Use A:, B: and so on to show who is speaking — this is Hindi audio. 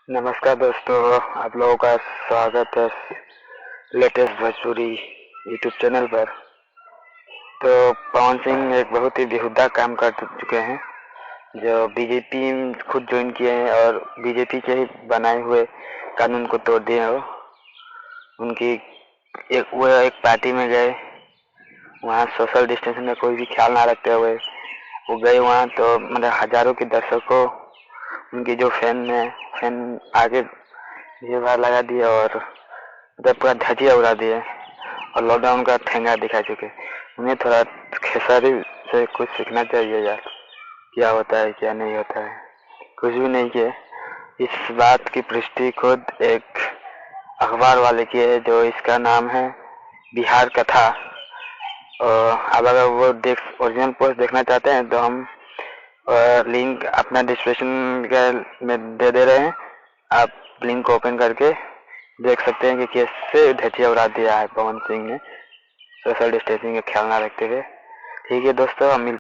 A: नमस्कार दोस्तों, आप लोगों का स्वागत है लेटेस्ट भोजपुरी यूट्यूब चैनल पर। तो पवन सिंह एक बहुत ही बेहुदा काम कर चुके हैं, जो बीजेपी खुद ज्वाइन किए हैं और बीजेपी के ही बनाए हुए कानून को तोड़ दिए हो। उनकी वो एक पार्टी में गए, वहाँ सोशल डिस्टेंसिंग में कोई भी ख्याल ना रखते हुए वो गए वहाँ, तो मतलब हजारों के दर्शकों, उनकी जो फैन आगे भीड़ भाड़ लगा दिए और उधर पूरा धजिया उड़ा दिए और लॉकडाउन का ठेंगा दिखा चुके। उन्हें थोड़ा खेसारी से कुछ सीखना चाहिए यार, क्या होता है क्या नहीं होता है, कुछ भी नहीं किए। इस बात की पुष्टि खुद एक अखबार वाले की है, जो इसका नाम है बिहार कथा। और अब अगर वो ओरिजिनल पोस्ट देखना चाहते हैं तो हम लिंक अपना डिस्क्रिप्शन में दे रहे हैं। आप लिंक को ओपन करके देख सकते हैं कि कैसे धजिया उड़ा दिया है पवन सिंह ने सोशल डिस्टेंसिंग का ख्याल ना रखते हुए। ठीक है दोस्तों, हम